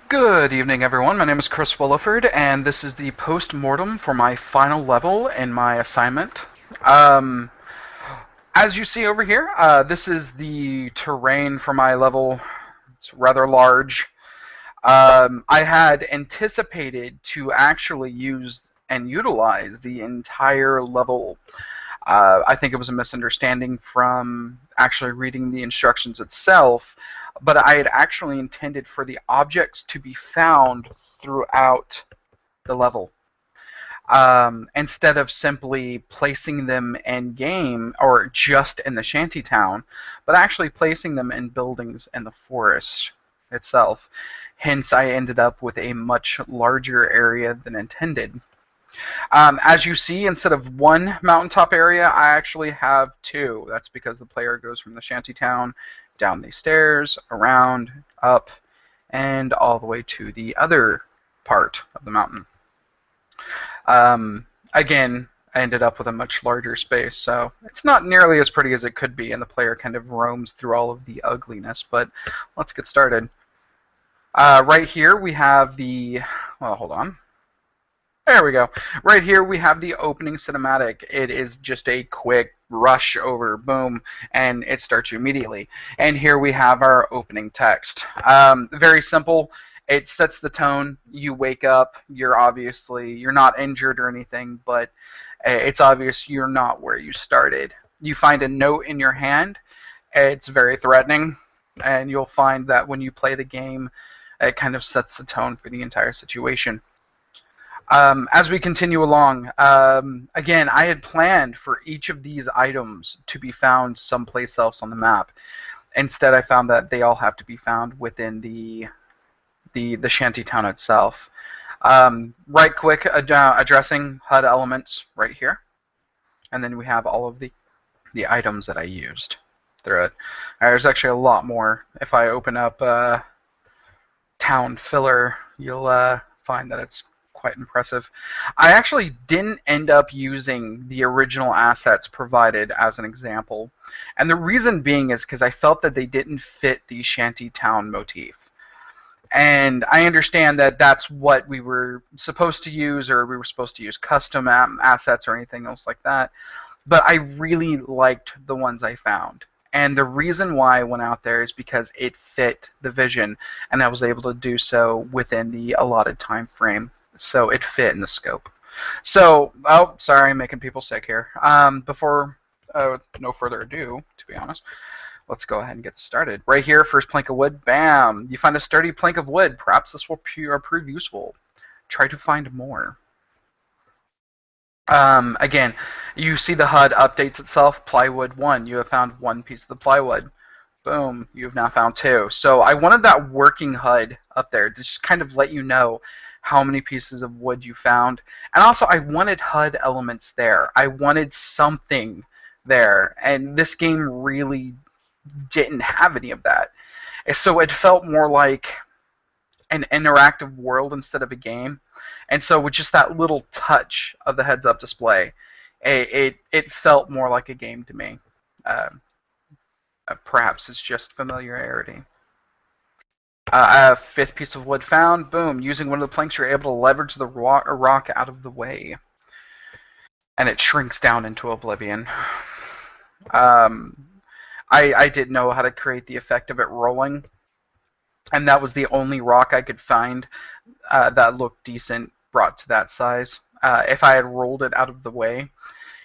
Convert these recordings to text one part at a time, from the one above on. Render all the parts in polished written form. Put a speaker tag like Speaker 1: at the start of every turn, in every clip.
Speaker 1: Good evening, everyone. My name is Chris Willeford, and this is the post-mortem for my final level in my assignment. Um, as you see over here, this is the terrain for my level. It's rather large. I had anticipated to actually use and utilize the entire level. I think it was a misunderstanding from actually reading the instructions itself, but I had actually intended for the objects to be found throughout the level. Instead of simply placing them in game or just in the shanty town, but actually placing them in buildings in the forest itself. Hence, I ended up with a much larger area than intended. As you see, instead of one mountaintop area, I actually have two. That's because the player goes from the shanty town down these stairs, around, up, and all the way to the other part of the mountain. Again, I ended up with a much larger space, so it's not nearly as pretty as it could be, and the player kind of roams through all of the ugliness, but let's get started. Right here we have the, well, hold on. There we go. Right here we have the opening cinematic. It is just a quick rush over, boom, and it starts you immediately. And here we have our opening text. Very simple. It sets the tone. You wake up. You're not injured or anything, but it's obvious you're not where you started. You find a note in your hand. It's very threatening, and you'll find that when you play the game, it kind of sets the tone for the entire situation. As we continue along, again, I had planned for each of these items to be found someplace else on the map. Instead, I found that they all have to be found within the shanty town itself. Right quick, addressing HUD elements right here. And then we have all of the items that I used through it. There's actually a lot more. If I open up town filler, you'll find that it's quite impressive. I actually didn't end up using the original assets provided as an example. And the reason being is because I felt that they didn't fit the shanty town motif. And I understand that that's what we were supposed to use, or we were supposed to use custom assets or anything else like that. But I really liked the ones I found. And the reason why I went out there is because it fit the vision, and I was able to do so within the allotted time frame. So it fit in the scope. So, oh, sorry, I'm making people sick here. Before no further ado, to be honest, let's go ahead and get started. Right here, first plank of wood, bam! You find a sturdy plank of wood. Perhaps this will prove useful. Try to find more. Again, you see the HUD updates itself. Plywood 1, you have found one piece of the plywood. Boom, you've now found two. So I wanted that working HUD up there to just kind of let you know how many pieces of wood you found. And also, I wanted HUD elements there. I wanted something there. And this game really didn't have any of that. So it felt more like an interactive world instead of a game. And so with just that little touch of the heads-up display, it felt more like a game to me. Perhaps it's just familiarity. A fifth piece of wood found. Boom. Using one of the planks, you're able to leverage the rock out of the way. And it shrinks down into oblivion. I didn't know how to create the effect of it rolling. And that was the only rock I could find that looked decent brought to that size. If I had rolled it out of the way,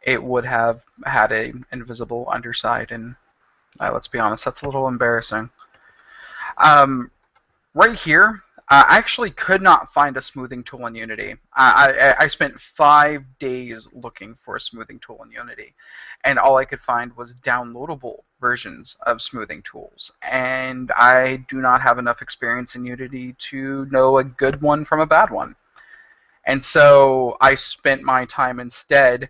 Speaker 1: it would have had an invisible underside. And let's be honest, that's a little embarrassing. Right here, I actually could not find a smoothing tool in Unity. I spent 5 days looking for a smoothing tool in Unity, and all I could find was downloadable versions of smoothing tools. And I do not have enough experience in Unity to know a good one from a bad one. And so I spent my time instead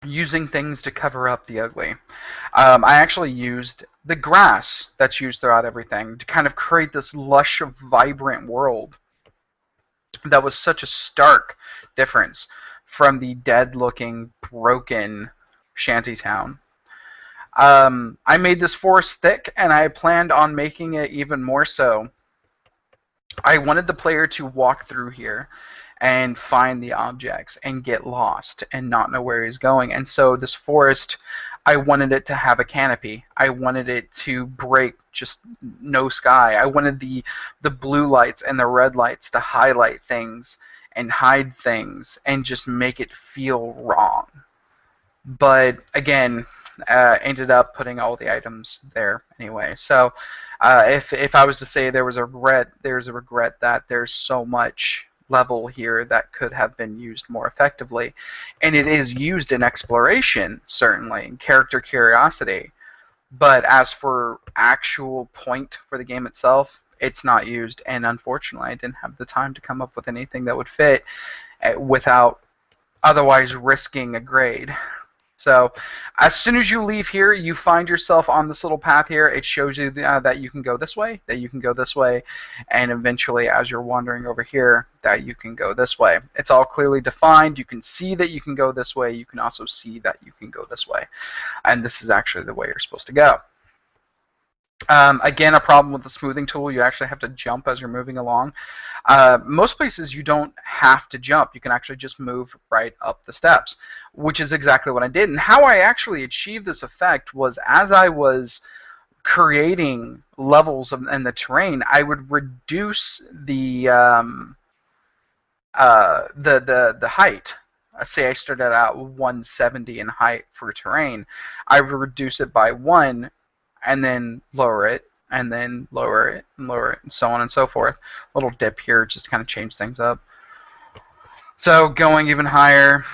Speaker 1: using things to cover up the ugly. I actually used the grass that's used throughout everything to kind of create this lush, vibrant world that was such a stark difference from the dead-looking, broken shantytown. I made this forest thick, and I planned on making it even more so I wanted the player to walk through here and find the objects and get lost and not know where he's going. And so this forest, I wanted it to have a canopy. I wanted it to break just no sky. I wanted the blue lights and the red lights to highlight things and hide things and just make it feel wrong. But again, ended up putting all the items there anyway. So if I was to say there was a regret, there's a regret that there's so much level here that could have been used more effectively, and it is used in exploration certainly, in character curiosity. But as for actual point for the game itself, it's not used, and unfortunately, I didn't have the time to come up with anything that would fit without otherwise risking a grade. So as soon as you leave here, you find yourself on this little path here. It shows you that you can go this way, that you can go this way, and eventually as you're wandering over here, that you can go this way. It's all clearly defined. You can see that you can go this way. You can also see that you can go this way. And this is actually the way you're supposed to go. Again, a problem with the smoothing tool, you actually have to jump as you're moving along. Most places you don't have to jump. You can actually just move right up the steps, which is exactly what I did. And how I actually achieved this effect was as I was creating levels in the terrain, I would reduce the height. Say I started out 170 in height for terrain, I would reduce it by 1 and then lower it, and then lower it, and lower it, and so on and so forth. A little dip here just to kind of change things up. So going even higher,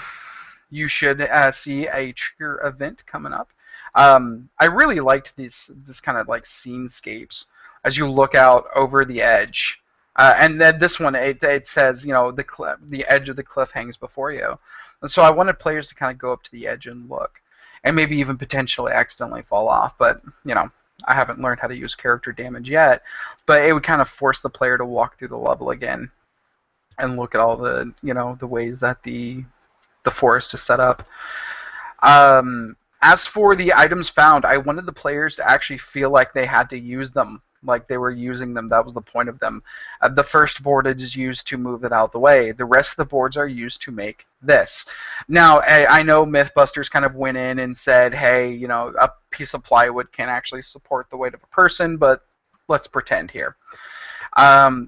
Speaker 1: you should see a trigger event coming up. I really liked this kind of like scenescapes as you look out over the edge. And then this one, it says, you know, the edge of the cliff hangs before you. And so I wanted players to kind of go up to the edge and look, and maybe even potentially accidentally fall off. But, you know, I haven't learned how to use character damage yet. But it would kind of force the player to walk through the level again and look at all the, you know, the ways that the forest is set up. As for the items found, I wanted the players to actually feel like they had to use them, like they were using them. That was the point of them. The first board is used to move it out of the way. The rest of the boards are used to make this. Now, I know Mythbusters kind of went in and said, hey, you know, a piece of plywood can actually support the weight of a person, but let's pretend here.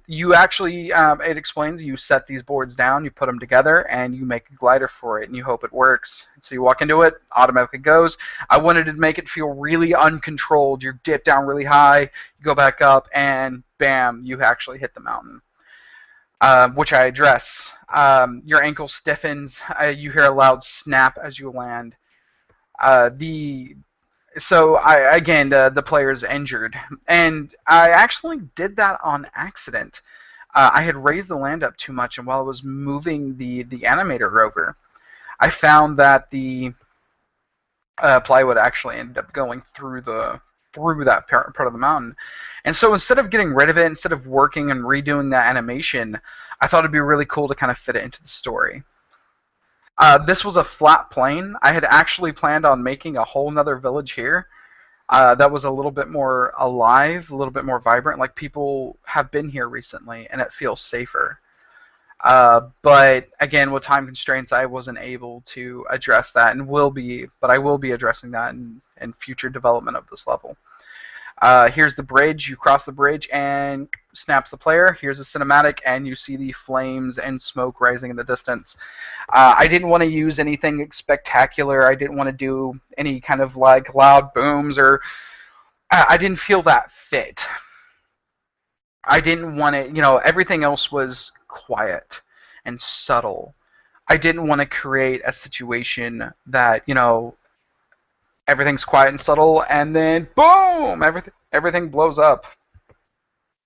Speaker 1: You actually, it explains you set these boards down, you put them together, and you make a glider for it, and you hope it works. So you walk into it, automatically goes. I wanted to make it feel really uncontrolled. You dip down really high, you go back up, and bam, you actually hit the mountain, which I address. Your ankle stiffens. You hear a loud snap as you land. The so again, the player is injured, and I actually did that on accident. I had raised the land up too much, and while I was moving the animator over, I found that the plywood actually ended up going through that part of the mountain. And so instead of getting rid of it, instead of working and redoing that animation, I thought it'd be really cool to kind of fit it into the story. This was a flat plain. I had actually planned on making a whole nother village here that was a little bit more alive, a little bit more vibrant. Like people have been here recently, and it feels safer. But again, with time constraints, I wasn't able to address that, and but I will be addressing that in future development of this level. Here's the bridge. You cross the bridge and snaps the player. Here's a cinematic, and you see the flames and smoke rising in the distance. I didn't want to use anything spectacular. I didn't want to do any kind of like loud booms, or I didn't feel that fit. I didn't want it, you know, everything else was quiet and subtle. I didn't want to create a situation that, you know, everything's quiet and subtle, and then boom, everything blows up.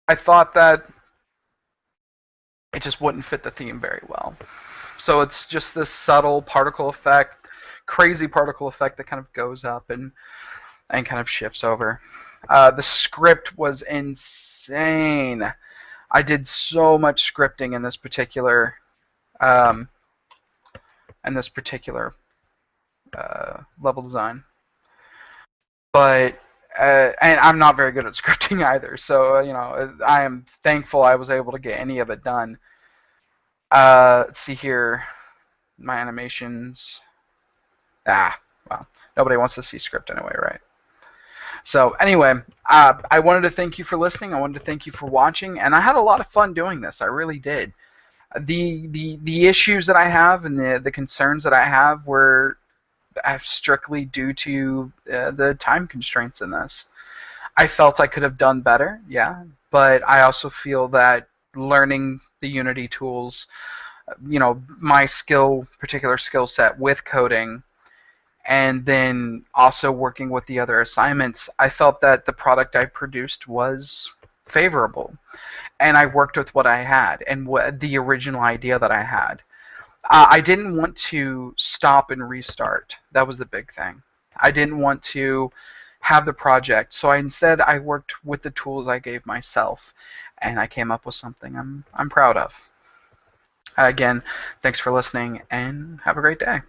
Speaker 1: I thought that it just wouldn't fit the theme very well. So it's just this subtle particle effect, crazy particle effect that kind of goes up and kind of shifts over. The script was insane. I did so much scripting um, in this particular level design. But And I'm not very good at scripting either. So I am thankful I was able to get any of it done. Let's see here, my animations. Well, nobody wants to see script anyway, right? So anyway, I wanted to thank you for listening. I wanted to thank you for watching, and I had a lot of fun doing this. I really did. The issues that I have and the concerns that I have were strictly due to the time constraints in this. I felt I could have done better, yeah, but I also feel that learning the Unity tools, my particular skill set with coding, and then also working with the other assignments, I felt that the product I produced was favorable. And I worked with what I had and the original idea that I had. I didn't want to stop and restart. That was the big thing. I didn't want to have the project, so instead I worked with the tools I gave myself, and I came up with something I'm proud of. Again, thanks for listening, and have a great day.